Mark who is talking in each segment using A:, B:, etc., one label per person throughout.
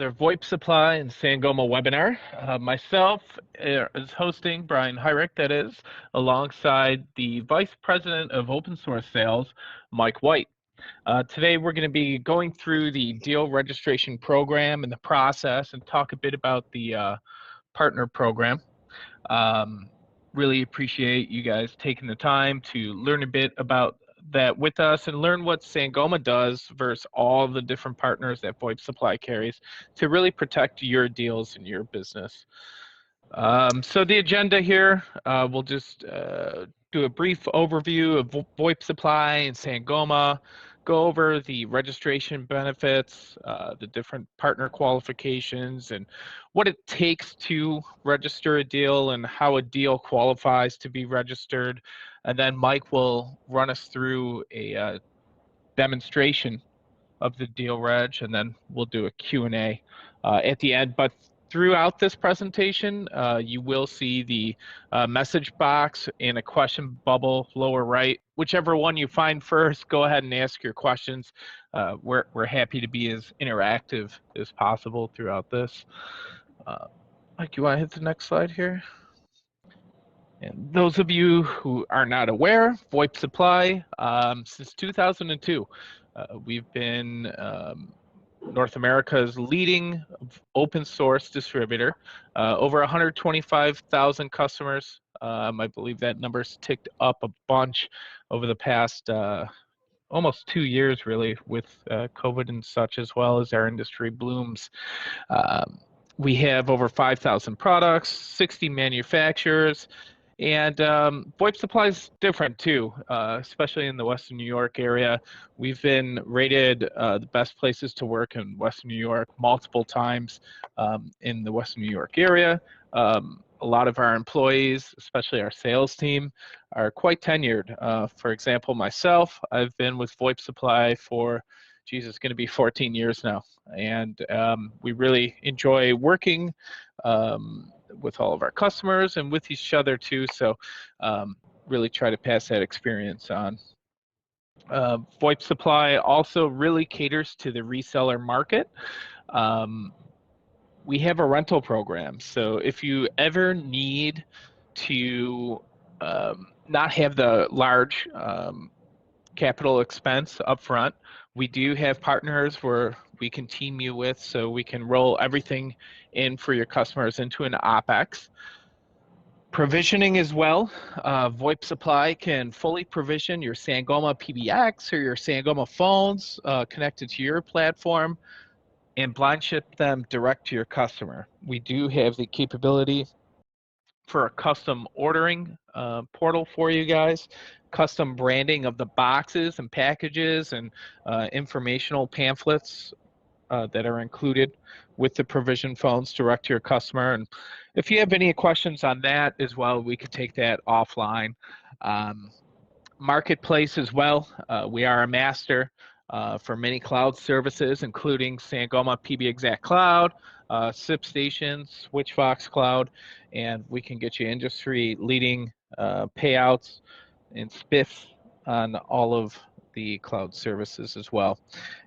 A: Their VoIP supply and Sangoma webinar. Myself is hosting, Brian Hyrek, that is, alongside the Vice President of Open Source Sales, Mike White. Today we're going to be going through the deal registration program and the process and talk a bit about the partner program. Really appreciate you guys taking the time to learn a bit about that with us and learn what Sangoma does versus all the different partners that VoIP Supply carries to really protect your deals and your business. So the agenda here, we'll just do a brief overview of VoIP Supply and Sangoma, go over the registration benefits, the different partner qualifications, and what it takes to register a deal and how a deal qualifies to be registered. And then Mike will run us through a demonstration of the deal reg, and then we'll do a Q&A at the end. But throughout this presentation, you will see the message box and a question bubble lower right. Whichever one you find first, go ahead and ask your questions. We're happy to be as interactive as possible throughout this. Mike, you want to hit the next slide here? And those of you who are not aware, VoIP Supply, since 2002, we've been North America's leading open source distributor, over 125,000 customers. I believe that number's ticked up a bunch over the past almost 2 years, really, with COVID and such, as well as our industry blooms. We have over 5,000 products, 60 manufacturers, and VoIP Supply is different too, especially in the Western New York area. We've been rated the best places to work in Western New York multiple times in the Western New York area. A lot of our employees, especially our sales team, are quite tenured. For example, myself, I've been with VoIP Supply for, geez, it's going to be 14 years now. And we really enjoy working with all of our customers and with each other too, so really try to pass that experience on. VoIP Supply also really caters to the reseller market. We have a rental program, so if you ever need to not have the large capital expense up front, we do have partners where we can team you with, so we can roll everything in for your customers into an OpEx. Provisioning as well. VoIP Supply can fully provision your Sangoma PBX or your Sangoma phones connected to your platform and blind ship them direct to your customer. We do have the capability for a custom ordering portal for you guys, custom branding of the boxes and packages and informational pamphlets that are included with the provision phones direct to your customer. And if you have any questions on that as well, we could take that offline. Marketplace as well. We are a master for many cloud services, including Sangoma PBXact Cloud, SipStation, SwitchVox Cloud, and we can get you industry-leading payouts and spiffs on all of the cloud services as well.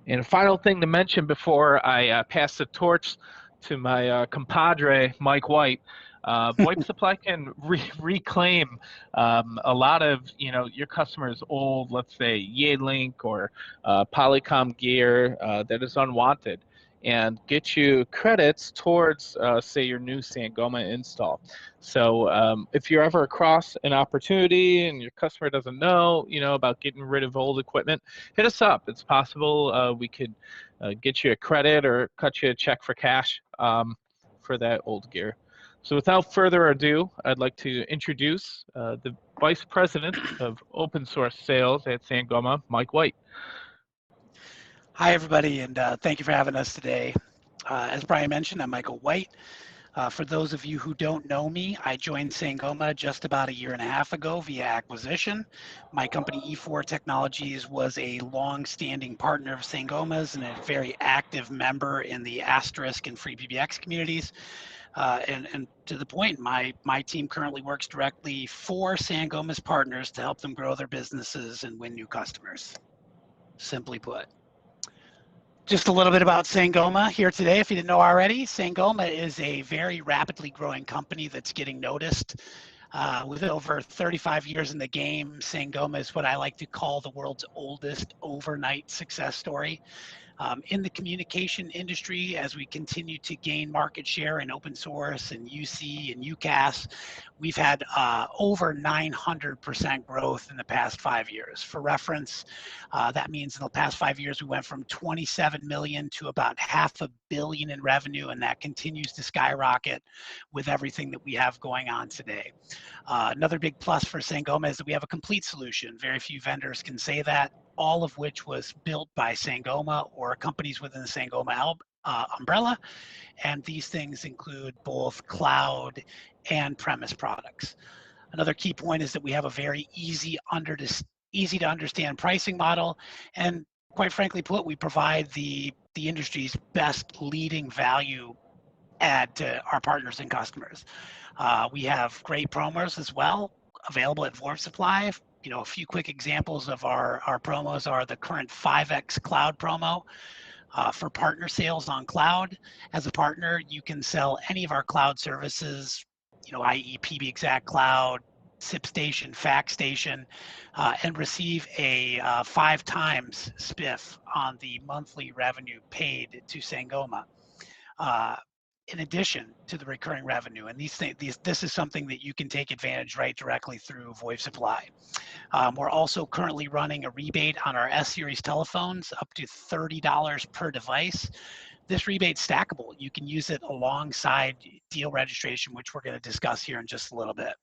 A: And a final thing to mention before I pass the torch to my compadre, Mike White, VoIP Supply can reclaim a lot of your customers' old, let's say, Yealink or Polycom gear that is unwanted, and get you credits towards, say, your new Sangoma install. So if you're ever across an opportunity and your customer doesn't know, about getting rid of old equipment, hit us up. It's possible we could get you a credit or cut you a check for cash for that old gear. So without further ado, I'd like to introduce the Vice President of Open Source Sales at Sangoma, Mike White.
B: Hi, everybody, and thank you for having us today. As Brian mentioned, I'm Michael White. For those of you who don't know me, I joined Sangoma just about 1.5 years ago via acquisition. My company, E4 Technologies, was a long-standing partner of Sangoma's and a very active member in the Asterisk and Free PBX communities. And to the point, my team currently works directly for Sangoma's partners to help them grow their businesses and win new customers, simply put. Just a little bit about Sangoma here today, if you didn't know already. Sangoma is a very rapidly growing company that's getting noticed. With over 35 years in the game, Sangoma is what I like to call the world's oldest overnight success story. In the communication industry, as we continue to gain market share in open source and UC and UCaaS, we've had over 900% growth in the past 5 years. For reference, that means in the past 5 years, we went from 27 million to about $500 million in revenue, and that continues to skyrocket with everything that we have going on today. Another big plus for Sangoma is that we have a complete solution. Very few vendors can say that, all of which was built by Sangoma or companies within the Sangoma umbrella. And these things include both cloud and premise products. Another key point is that we have a very easy to understand pricing model. And quite frankly put, we provide the industry's best leading value add to our partners and customers. We have great promos as well available at VoIP Supply. You know, a few quick examples of our promos are the current 5x cloud promo for partner sales on cloud. As a partner, you can sell any of our cloud services, you know, i.e. PBExact Cloud, SipStation, FactStation, and receive a 5 times spiff on the monthly revenue paid to Sangoma. In addition to the recurring revenue, and this is something that you can take advantage right directly through VoIP Supply. We're also currently running a rebate on our S-Series telephones up to $30 per device. This rebate's stackable. You can use it alongside deal registration, which we're going to discuss here in just a little bit.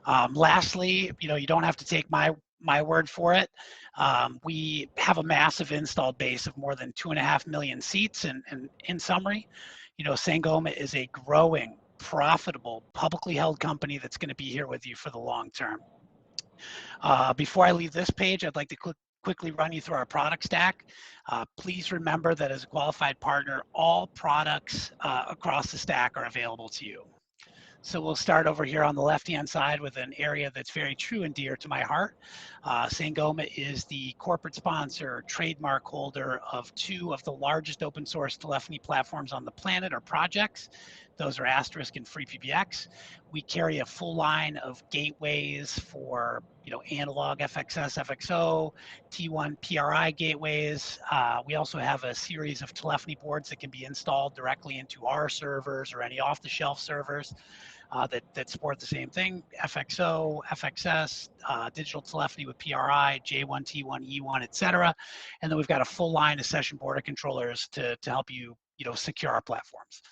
B: Lastly, you know, you don't have to take my word for it. We have a massive installed base of more than 2.5 million seats, and in summary, you know, Sangoma is a growing, profitable, publicly held company that's going to be here with you for the long term. Before I leave this page, I'd like to quickly run you through our product stack. Please remember that as a qualified partner, all products across the stack are available to you. So we'll start over here on the left-hand side with an area that's very true and dear to my heart. Sangoma is the corporate sponsor, trademark holder of 2 of the largest open source telephony platforms on the planet, or projects. Those are Asterisk and FreePBX. We carry a full line of gateways for, you know, analog FXS, FXO, T1 PRI gateways. We also have a series of telephony boards that can be installed directly into our servers or any off-the-shelf servers. That support the same thing: FXO, FXS, digital telephony with PRI, J1, T1, E1, etc. And then we've got a full line of session border controllers to help you, you know, secure our platforms.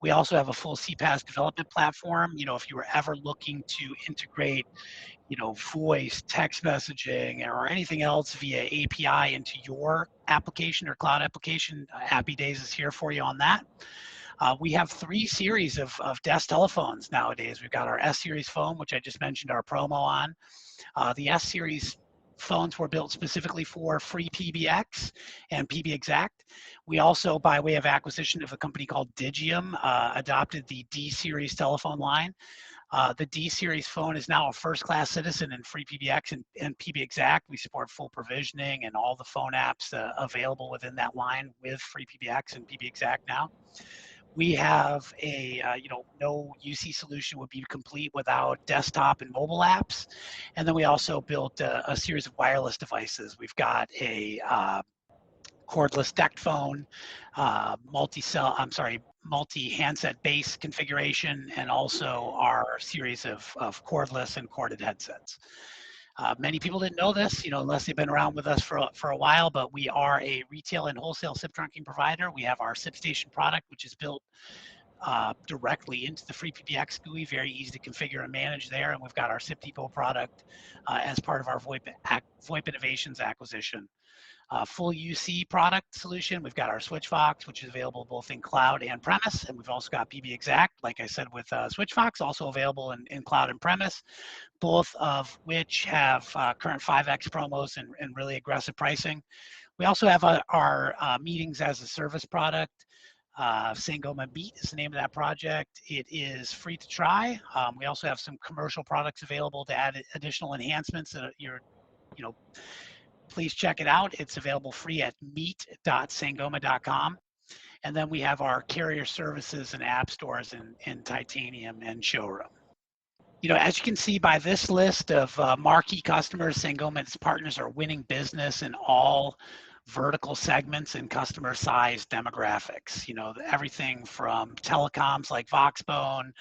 B: We also have a full CPaaS development platform. You know, if you were ever looking to integrate, you know, voice, text messaging, or anything else via API into your application or cloud application, Happy Days is here for you on that. We have 3 series of desk telephones nowadays. We've got our S-Series phone, which I just mentioned our promo on. The S-Series phones were built specifically for FreePBX and PBExact. We also, by way of acquisition of a company called Digium, adopted the D-Series telephone line. The D-Series phone is now a first-class citizen in FreePBX and PBExact. We support full provisioning and all the phone apps available within that line with FreePBX and PBExact now. We have a, you know, no UC solution would be complete without desktop and mobile apps. And then we also built a series of wireless devices. We've got a cordless DECT phone, multi-handset base configuration, and also our series of cordless and corded headsets. Many people didn't know this, you know, unless they've been around with us for a while, but we are a retail and wholesale SIP trunking provider. We have our SipStation product, which is built directly into the FreePBX GUI, very easy to configure and manage there. And we've got our SIP Depot product as part of our VoIP Innovations acquisition. Full UC product solution. We've got our SwitchFox, which is available both in cloud and premise, and we've also got PBExact, like I said, with SwitchFox, also available in cloud and premise, both of which have current 5x promos and really aggressive pricing. We also have our meetings as a service product. Sangoma Meet is the name of that project. It is free to try. We also have some commercial products available to add additional enhancements that you're, you know, please check it out. It's available free at meet.sangoma.com. And then we have our carrier services and app stores in Titanium and Showroom. As you can see by this list of marquee customers, Sangoma and its partners are winning business in all vertical segments and customer size demographics. Everything from telecoms like Voxbone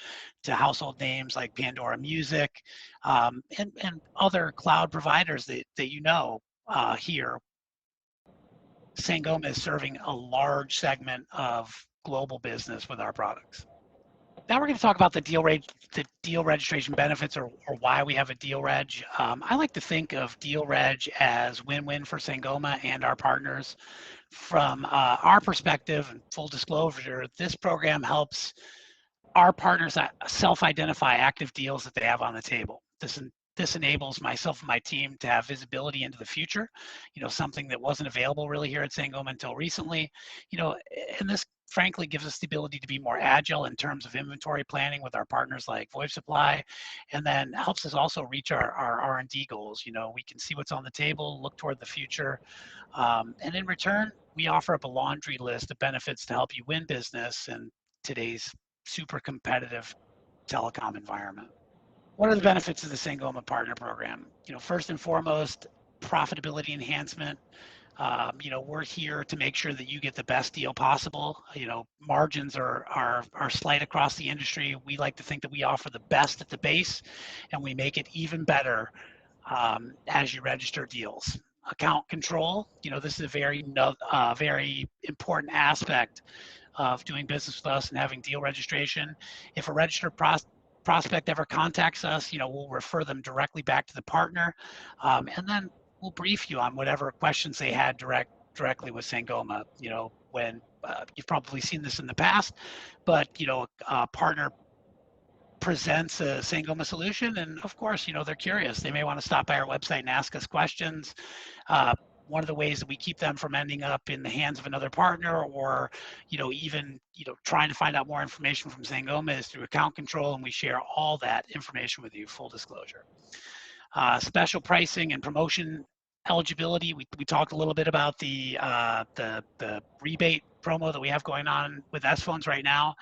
B: to household names like Pandora Music, and other cloud providers that here. Sangoma is serving a large segment of global business with our products. Now we're going to talk about the deal registration benefits, or why we have a deal reg. I like to think of deal reg as win-win for Sangoma and our partners. From our perspective, and full disclosure, this program helps our partners self-identify active deals that they have on the table. This enables myself and my team to have visibility into the future, something that wasn't available really here at Sangoma until recently, and this frankly gives us the ability to be more agile in terms of inventory planning with our partners like VoIP Supply, and then helps us also reach our R&D goals. We can see what's on the table, look toward the future, and in return, we offer up a laundry list of benefits to help you win business in today's super competitive telecom environment. What are the benefits of the Sangoma Partner Program? First and foremost, profitability enhancement. We're here to make sure that you get the best deal possible. Margins are slight across the industry. We like to think that we offer the best at the base, and we make it even better as you register deals. Account control. This is a very important aspect of doing business with us and having deal registration. If a registered prospect ever contacts us, we'll refer them directly back to the partner, and then we'll brief you on whatever questions they had directly with Sangoma. When you've probably seen this in the past, but a partner presents a Sangoma solution, and of course, they're curious. They may want to stop by our website and ask us questions. One of the ways that we keep them from ending up in the hands of another partner, or even trying to find out more information from Sangoma, is through account control, and we share all that information with you, full disclosure. Special pricing and promotion eligibility. We talked a little bit about the rebate promo that we have going on with S Phones right now.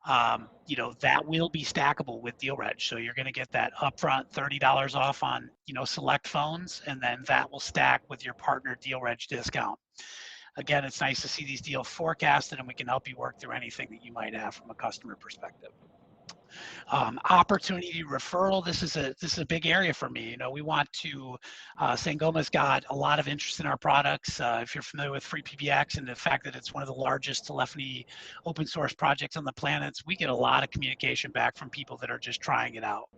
B: That will be stackable with deal reg. So you're going to get that upfront $30 off on, select phones, and then that will stack with your partner deal reg discount. Again, it's nice to see these deals forecasted, and we can help you work through anything that you might have from a customer perspective. Opportunity referral. This is a big area for me. We want to. Sangoma's got a lot of interest in our products. If you're familiar with FreePBX and the fact that it's one of the largest telephony open source projects on the planet, we get a lot of communication back from people that are just trying it out.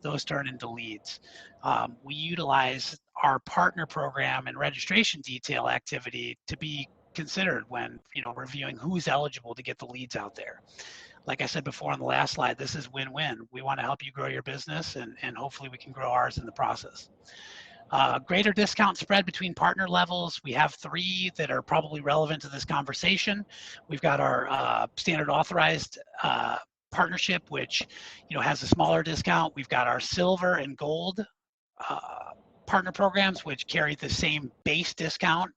B: Those turn into leads. We utilize our partner program and registration detail activity to be considered when reviewing who's eligible to get the leads out there. Like I said before on the last slide, this is win-win. We want to help you grow your business, and hopefully we can grow ours in the process. Greater discount spread between partner levels. We have 3 that are probably relevant to this conversation. We've got our standard authorized partnership, which has a smaller discount. We've got our silver and gold partner programs, which carry the same base discount.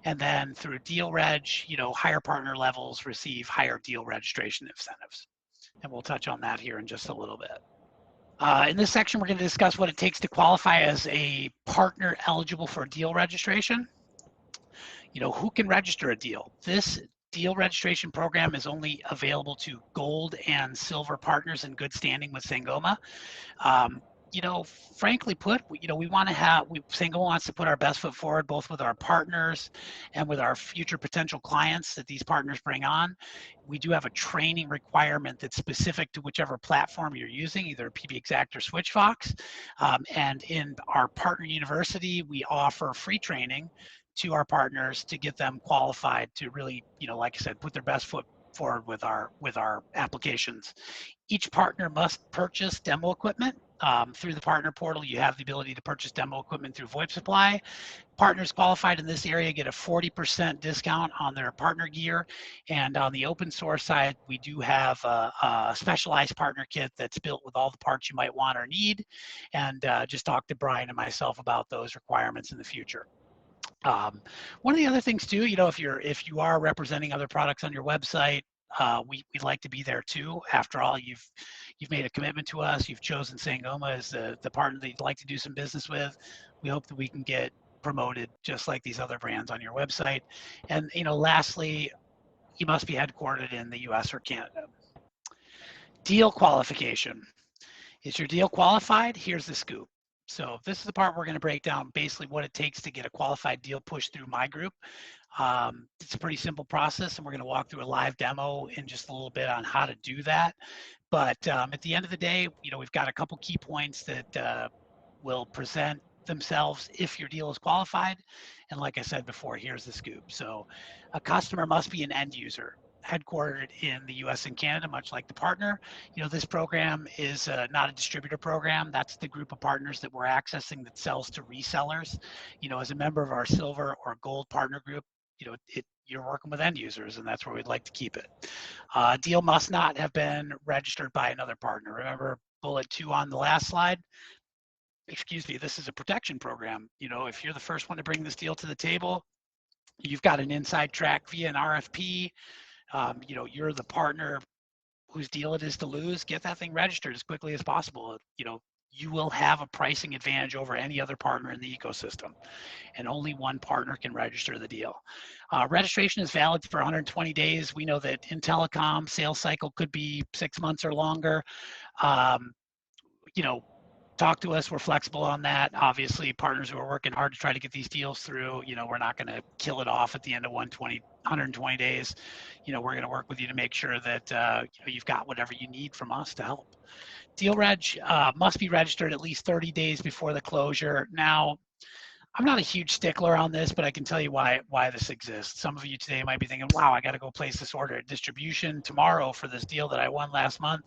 B: And then through deal reg, higher partner levels receive higher deal registration incentives. And we'll touch on that here in just a little bit. In this section, we're going to discuss what it takes to qualify as a partner eligible for deal registration. Who can register a deal? This deal registration program is only available to gold and silver partners in good standing with Sangoma. Frankly put, we want to Sangoma wants to put our best foot forward, both with our partners and with our future potential clients that these partners bring on. We do have a training requirement that's specific to whichever platform you're using, either PBExact or SwitchVox. And in our partner university, we offer free training to our partners to get them qualified to really, like I said, put their best foot forward with our applications. Each partner must purchase demo equipment Through the partner portal, you have the ability to purchase demo equipment through VoIP supply. Partners qualified in this area get a 40% discount on their partner gear. And on the open source side, we do have a specialized partner kit that's built with all the parts you might want or need. And just talk to Brian and myself about those requirements in the future. One of the other things too, if you are representing other products on your website, we'd like to be there too. After all, you've made a commitment to us. You've chosen Sangoma as the partner that you'd like to do some business with. We hope that we can get promoted just like these other brands on your website. And lastly, you must be headquartered in the US or Canada. Deal qualification. Is your deal qualified? Here's the scoop. So this is the part we're going to break down basically what it takes to get a qualified deal pushed through my group. It's a pretty simple process, and we're going to walk through a live demo in just a little bit on how to do that. But at the end of the day, we've got a couple key points that will present themselves if your deal is qualified. And like I said before, here's the scoop. So a customer must be an end user headquartered in the US and Canada, much like the partner. This program is not a distributor program. That's the group of partners that we're accessing that sells to resellers. As a member of our silver or gold partner group, you're working with end users, and that's where we'd like to keep it. Deal must not have been registered by another partner. Remember bullet 2 on the last slide? Excuse me, this is a protection program. If you're the first one to bring this deal to the table, you've got an inside track via an RFP. You're the partner whose deal it is to lose. Get that thing registered as quickly as possible. You will have a pricing advantage over any other partner in the ecosystem, and only one partner can register the deal. Registration is valid for 120 days. We know that in telecom, sales cycle could be 6 months or longer. Talk to us. We're flexible on that. Obviously, partners who are working hard to try to get these deals through, we're not going to kill it off at the end of 120 days. We're going to work with you to make sure that you've got whatever you need from us to help. Deal reg must be registered at least 30 days before the closure. Now, I'm not a huge stickler on this, but I can tell you why this exists. Some of you today might be thinking, wow, I got to go place this order at distribution tomorrow for this deal that I won last month.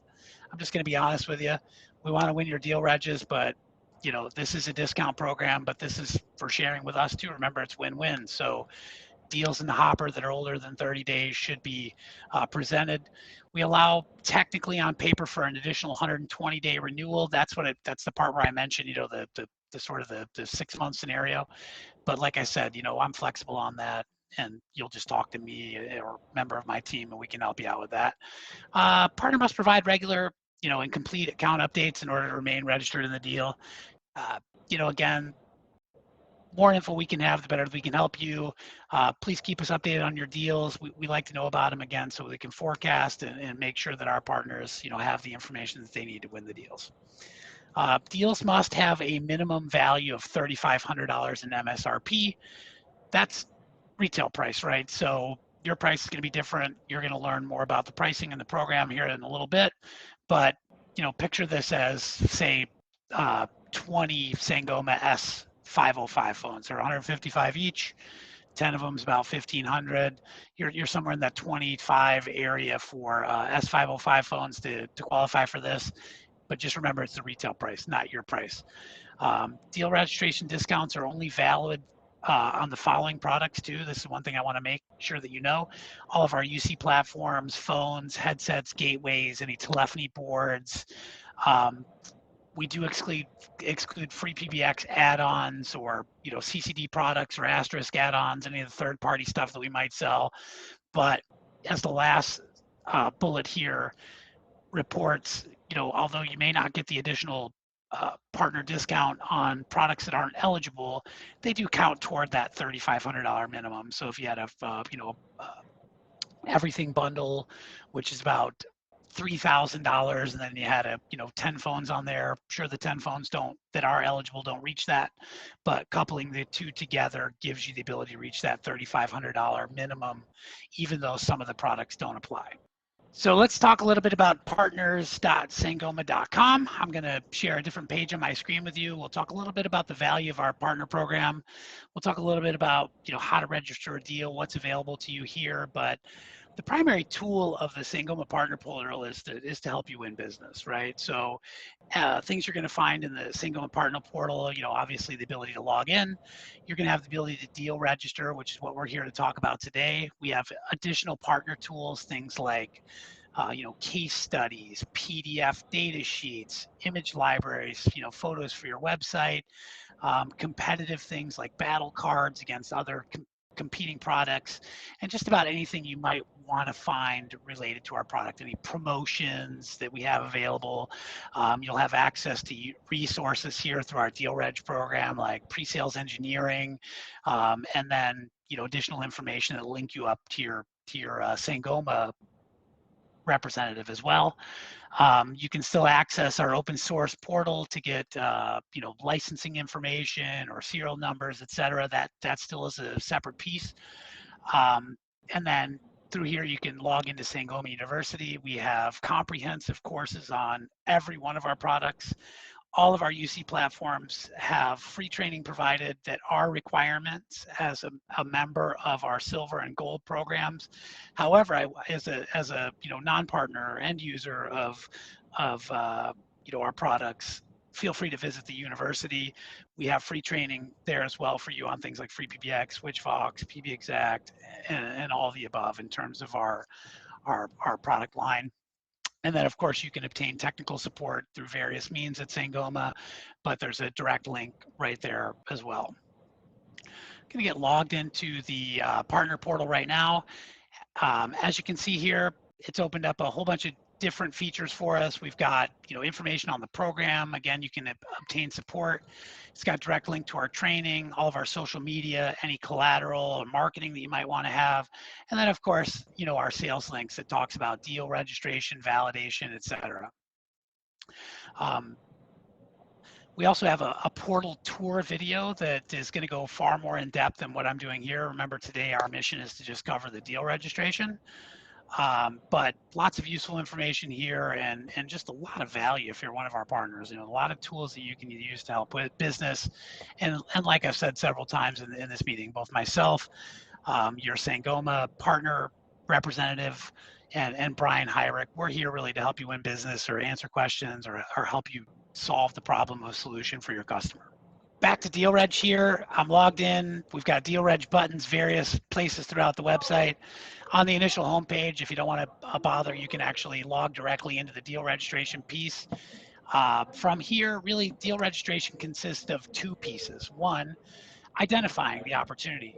B: I'm just going to be honest with you. We want to win your deal regs, but this is a discount program, but this is for sharing with us too. Remember, it's win-win. So deals in the hopper that are older than 30 days should be presented. We allow technically on paper for an additional 120-day renewal. That's the part where I mentioned, the sort of the 6 month scenario. But like I said, I'm flexible on that, and you'll just talk to me or a member of my team, and we can help you out with that. Partner must provide regular, and complete account updates in order to remain registered in the deal. Again, more info we can have, the better we can help you. Please keep us updated on your deals. We like to know about them again, so we can forecast and make sure that our partners, have the information that they need to win the deals. Deals must have a minimum value of $3,500 in MSRP. That's retail price, right? So your price is going to be different. You're going to learn more about the pricing in the program here in a little bit. But, picture this as, say, 20 Sangoma S505 phones. They're 155 each. 10 of them is about 1,500. You're somewhere in that 25 area for S505 phones to qualify for this. But just remember, it's the retail price, not your price. Deal registration discounts are only valid on the following products too. This is one thing I want to make sure that you know. All of our UC platforms, phones, headsets, gateways, any telephony boards. We do exclude free PBX add-ons or CCD products or asterisk add-ons, any of the third-party stuff that we might sell. But as the last bullet here reports, although you may not get the additional partner discount on products that aren't eligible, they do count toward that $3,500 minimum. So if you had everything bundle, which is about $3,000, and then you had 10 phones on there, sure, the 10 phones that are eligible don't reach that, but coupling the two together gives you the ability to reach that $3,500 minimum, even though some of the products don't apply. So let's talk a little bit about partners.sangoma.com. I'm going to share a different page on my screen with you. We'll talk a little bit about the value of our partner program. We'll talk a little bit about how to register a deal, what's available to you here. But The primary tool of the Sangoma Partner Portal is to help you win business, right? So things you're going to find in the Sangoma Partner Portal, obviously the ability to log in. You're going to have the ability to deal register, which is what we're here to talk about today. We have additional partner tools, things like case studies, PDF data sheets, image libraries, photos for your website, competitive things like battle cards against other competing products, and just about anything you might want to find related to our product. Any promotions that we have available. You'll have access to resources here through our Deal Reg program, like pre-sales engineering, and then additional information that link you up to your Sangoma representative as well. You can still access our open source portal to get licensing information or serial numbers, etc. That still is a separate piece. And then through here, you can log into Sangoma University. We have comprehensive courses on every one of our products. All of our UC platforms have free training provided that are requirements as a member of our silver and gold programs. However, as a non-partner end user of our products, feel free to visit the university. We have free training there as well for you on things like free PBX, SwitchVox, PBExact, and all of the above in terms of our product line. And then, of course, you can obtain technical support through various means at Sangoma, but there's a direct link right there as well. I'm going to get logged into the partner portal right now. As you can see here, it's opened up a whole bunch of different features for us. We've got information on the program. Again, you can obtain support. It's got direct link to our training, all of our social media, any collateral or marketing that you might want to have, and then of course our sales links that talks about deal registration, validation, etc. We also have a portal tour video that is going to go far more in depth than what I'm doing here. Remember, today our mission is to just cover the deal registration. But lots of useful information here and just a lot of value if you're one of our partners. A lot of tools that you can use to help with business. And like I've said several times in this meeting, both myself, your Sangoma partner representative, and Brian Hyrek, we're here really to help you win business or answer questions or help you solve the problem or solution for your customer. Back to Deal Reg here. I'm logged in. We've got Deal Reg buttons, various places throughout the website. On the initial homepage, if you don't want to bother, you can actually log directly into the deal registration piece. From here, really, deal registration consists of two pieces. One, identifying the opportunity.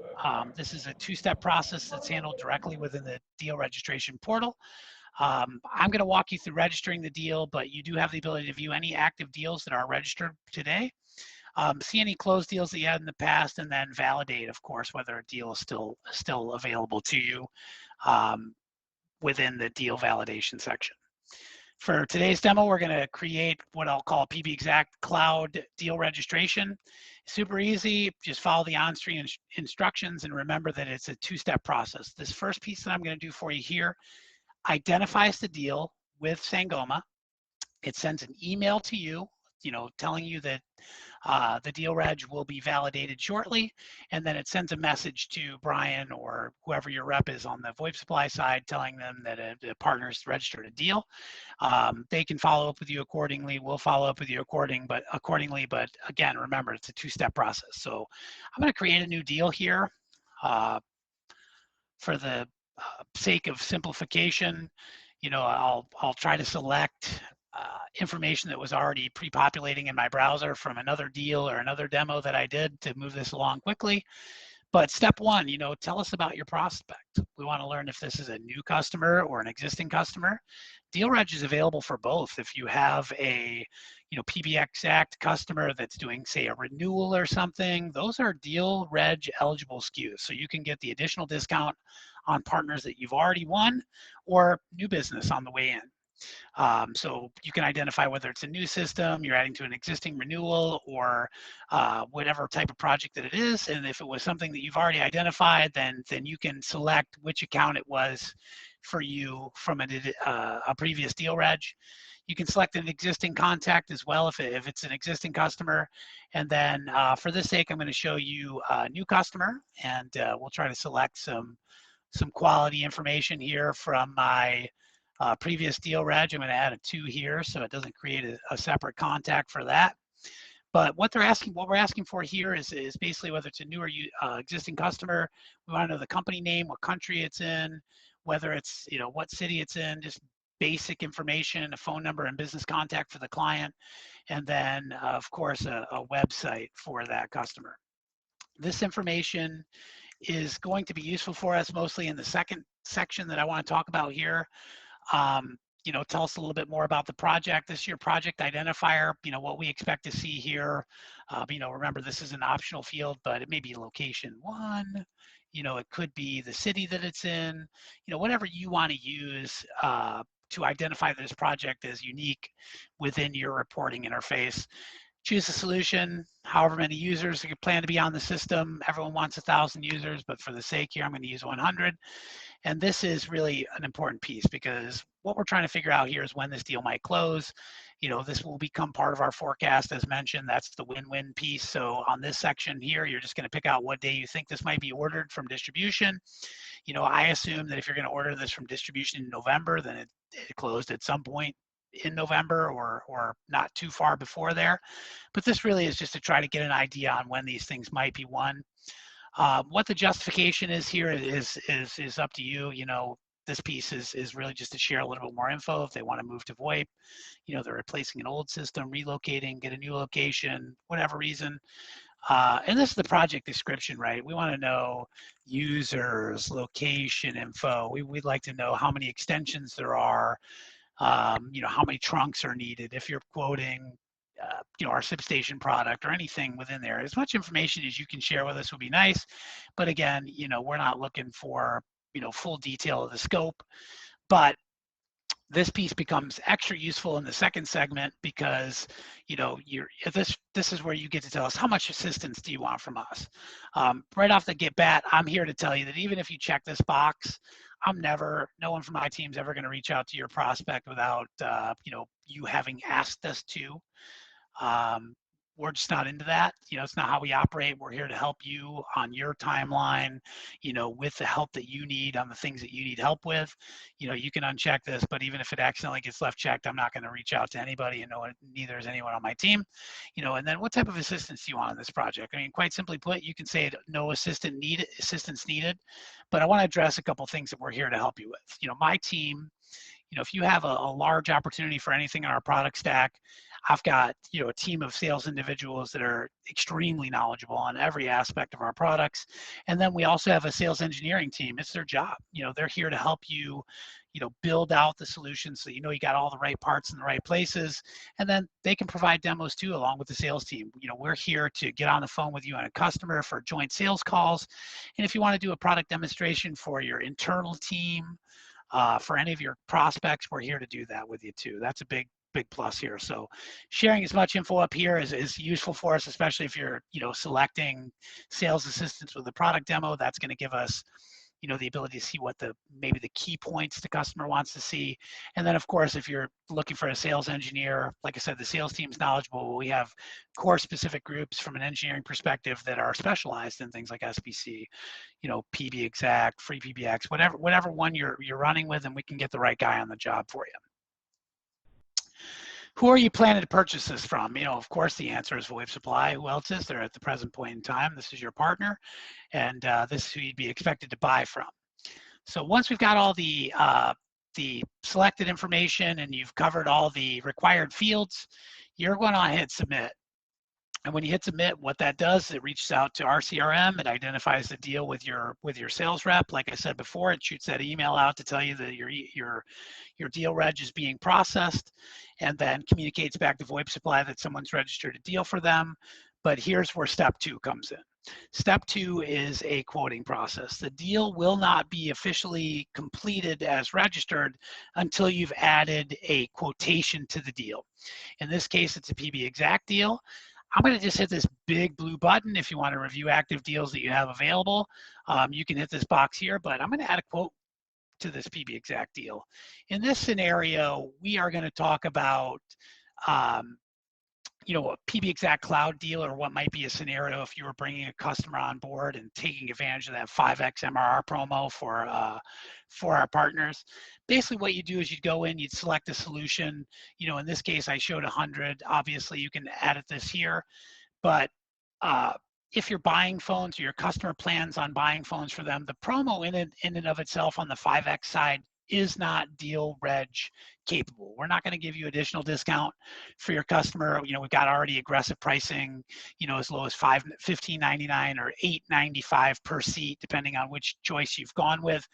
B: This is a two-step process that's handled directly within the deal registration portal. I'm going to walk you through registering the deal, but you do have the ability to view any active deals that are registered today. See any closed deals that you had in the past, and then validate, of course, whether a deal is still available to you within the deal validation section. For today's demo, we're going to create what I'll call PBExact Cloud Deal Registration. Super easy. Just follow the on-screen instructions and remember that it's a two-step process. This first piece that I'm going to do for you here identifies the deal with Sangoma. It sends an email to you, telling you that the deal reg will be validated shortly, and then it sends a message to Brian or whoever your rep is on the VoIP supply side, telling them that a partner's registered a deal. They can follow up with you accordingly. We'll follow up with you accordingly, but again, remember, it's a two-step process. So I'm going to create a new deal here for the sake of simplification. I'll try to select information that was already pre-populating in my browser from another deal or another demo that I did to move this along quickly. But step one, tell us about your prospect. We want to learn if this is a new customer or an existing customer. Deal Reg is available for both. If you have a PBExact customer that's doing, say, a renewal or something, those are Deal Reg eligible SKUs. So you can get the additional discount on partners that you've already won or new business on the way in. So you can identify whether it's a new system, you're adding to an existing renewal, or whatever type of project that it is. And if it was something that you've already identified, then you can select which account it was for you from a previous deal reg. You can select an existing contact as well if it's an existing customer. And then for this sake, I'm going to show you a new customer, and we'll try to select some some quality information here from my previous deal reg. I'm going to add a 2 here so it doesn't create a separate contact for that. But what we're asking for here is basically whether it's a new or existing customer. We want to know the company name, what country it's in, whether it's, what city it's in, just basic information, a phone number and business contact for the client, and then of course a website for that customer. This information is going to be useful for us mostly in the second section that I want to talk about here. Tell us a little bit more about the project. This year project identifier, what we expect to see here. Remember this is an optional field, but it may be location 1. It could be the city that it's in. Whatever you want to use to identify this project as unique within your reporting interface. Choose a solution, however many users you plan to be on the system. Everyone wants 1,000 users, but for the sake here, I'm going to use 100. And this is really an important piece because what we're trying to figure out here is when this deal might close. This will become part of our forecast, as mentioned. That's the win-win piece. So on this section here, you're just going to pick out what day you think this might be ordered from distribution. I assume that if you're going to order this from distribution in November, then it closed at some point in November or not too far before there. But this really is just to try to get an idea on when these things might be won. What the justification is here is up to you. This piece is really just to share a little bit more info if they want to move to VoIP. They're replacing an old system, relocating, get a new location, whatever reason. And this is the project description, right? We want to know users, location info. We'd like to know how many extensions there are, how many trunks are needed. If you're quoting, our SipStation product or anything within there, as much information as you can share with us would be nice. But again, we're not looking for, full detail of the scope. But this piece becomes extra useful in the second segment because, this is where you get to tell us how much assistance do you want from us. Right off the bat, I'm here to tell you that even if you check this box, no one from my team's ever going to reach out to your prospect without, you having asked us to. We're just not into that. It's not how we operate. We're here to help you on your timeline, with the help that you need on the things that you need help with. You can uncheck this, but even if it accidentally gets left checked, I'm not going to reach out to anybody, and neither is anyone on my team. And then what type of assistance do you want on this project? I mean, quite simply put, you can say no assistance needed, but I want to address a couple things that we're here to help you with. My team, if you have a large opportunity for anything in our product stack, I've got, a team of sales individuals that are extremely knowledgeable on every aspect of our products. And then we also have a sales engineering team. It's their job. They're here to help you, build out the solution so you got all the right parts in the right places. And then they can provide demos too, along with the sales team. We're here to get on the phone with you and a customer for joint sales calls. And if you want to do a product demonstration for your internal team, for any of your prospects, we're here to do that with you too. That's a big plus here. So sharing as much info up here is useful for us, especially if you're, selecting sales assistance with a product demo. That's going to give us, the ability to see what maybe the key points the customer wants to see. And then of course, if you're looking for a sales engineer, like I said, the sales team is knowledgeable. We have core specific groups from an engineering perspective that are specialized in things like SBC, PB Exact, Free PBX, whatever one you're running with, and we can get the right guy on the job for you. Who are you planning to purchase this from? Of course, the answer is VoIP Supply. Who else is there at the present point in time? This is your partner, and this is who you'd be expected to buy from. So once we've got all the selected information and you've covered all the required fields, you're going to hit submit. And when you hit submit, what that does, it reaches out to our CRM. It identifies the deal with your sales rep. Like I said before, it shoots that email out to tell you that your deal reg is being processed, and then communicates back to VoIP Supply that someone's registered a deal for them. But here's where step 2 comes in. Step 2 is a quoting process. The deal will not be officially completed as registered until you've added a quotation to the deal. In this case, it's a PB Exact deal. I'm going to just hit this big blue button. If you want to review active deals that you have available, you can hit this box here, but I'm going to add a quote to this PB Exact deal. In this scenario, we are going to talk about a PB Exact Cloud deal, or what might be a scenario if you were bringing a customer on board and taking advantage of that 5x MRR promo for our partners. Basically, what you do is you'd go in, you'd select a solution. In this case, I showed 100. Obviously, you can edit this here, but if you're buying phones or your customer plans on buying phones for them, the promo in and of itself on the 5x side is not deal reg capable. We're not going to give you additional discount for your customer. We've got already aggressive pricing, as low as $15.99 or $8.95 per seat, depending on which choice you've gone with.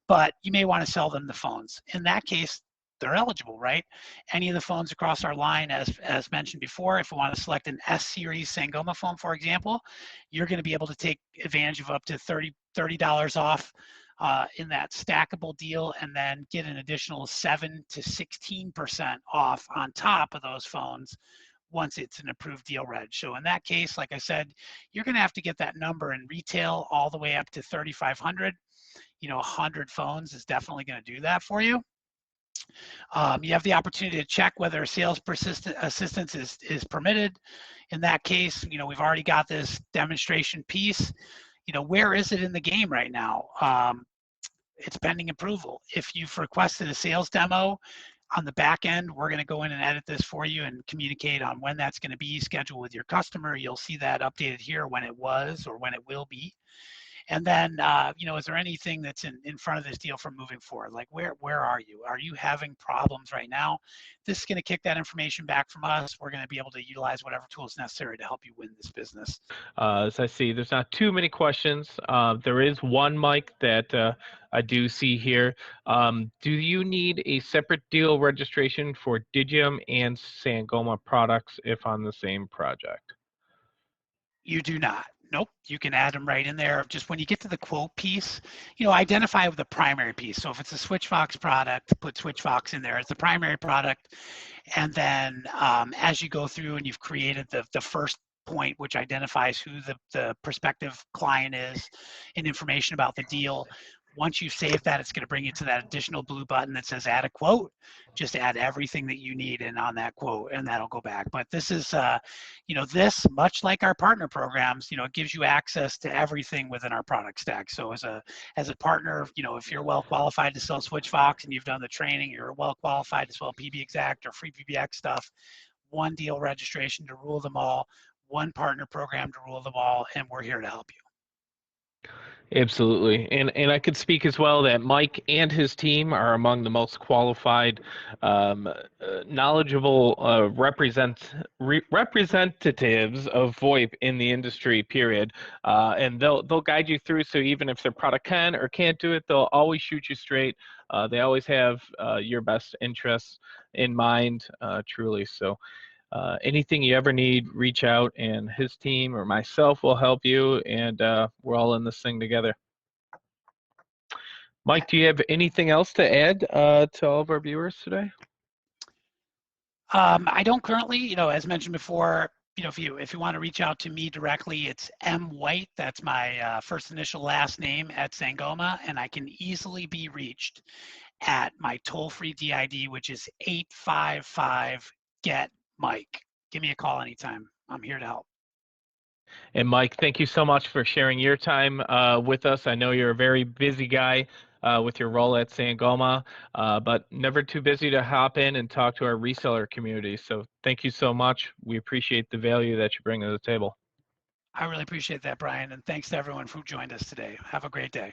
B: But you may want to sell them the phones. In that case, they're eligible, right? Any of the phones across our line, as mentioned before, if we want to select an S series Sangoma phone, for example, you're going to be able to take advantage of up to $30 off in that stackable deal, and then get an additional 7 to 16% off on top of those phones once it's an approved deal reg. So in that case, like I said, you're going to have to get that number in retail all the way up to 3,500. 100 phones is definitely going to do that for you. You have the opportunity to check whether sales assistance is permitted. In that case, we've already got this demonstration piece. Where is it in the game right now? It's pending approval. If you've requested a sales demo on the back end, we're going to go in and edit this for you and communicate on when that's going to be scheduled with your customer. You'll see that updated here when it was or when it will be. And then, is there anything that's in front of this deal from moving forward? Like, where are you? Are you having problems right now? This is going to kick that information back from us. We're going to be able to utilize whatever tools necessary to help you win this business.
A: As I see, there's not too many questions. There is one, Mike, that I do see here. Do you need a separate deal registration for Digium and Sangoma products if on the same project?
B: You do not. Nope, you can add them right in there. Just when you get to the quote piece, identify with the primary piece. So if it's a Switchvox product, put Switchvox in there as the primary product. And then as you go through and you've created the first point, which identifies who the prospective client is and information about the deal, once you've saved that, it's going to bring you to that additional blue button that says add a quote. Just add everything that you need in on that quote, and that'll go back. But this is, this, much like our partner programs, it gives you access to everything within our product stack. So as a partner, if you're well qualified to sell Switchvox and you've done the training, you're well qualified to sell PB Exact or free PBX stuff, one deal registration to rule them all, one partner program to rule them all, and we're here to help you.
A: Absolutely. And I could speak as well that Mike and his team are among the most qualified, knowledgeable representatives of VoIP in the industry, period. And they'll guide you through, so even if their product can or can't do it, they'll always shoot you straight. They always have your best interests in mind, truly. So anything you ever need, reach out, and his team or myself will help you, and we're all in this thing together. Mike, do you have anything else to add to all of our viewers today?
B: I don't currently. As mentioned before, if you want to reach out to me directly, it's M White. That's my first initial last name at Sangoma, and I can easily be reached at my toll-free DID, which is 855-GET-MIKE. Give me a call anytime. I'm here to help.
A: And Mike, thank you so much for sharing your time with us. I know you're a very busy guy with your role at Sangoma, but never too busy to hop in and talk to our reseller community. So thank you so much. We appreciate the value that you bring to the table.
B: I really appreciate that, Brian, and thanks to everyone who joined us today. Have a great day.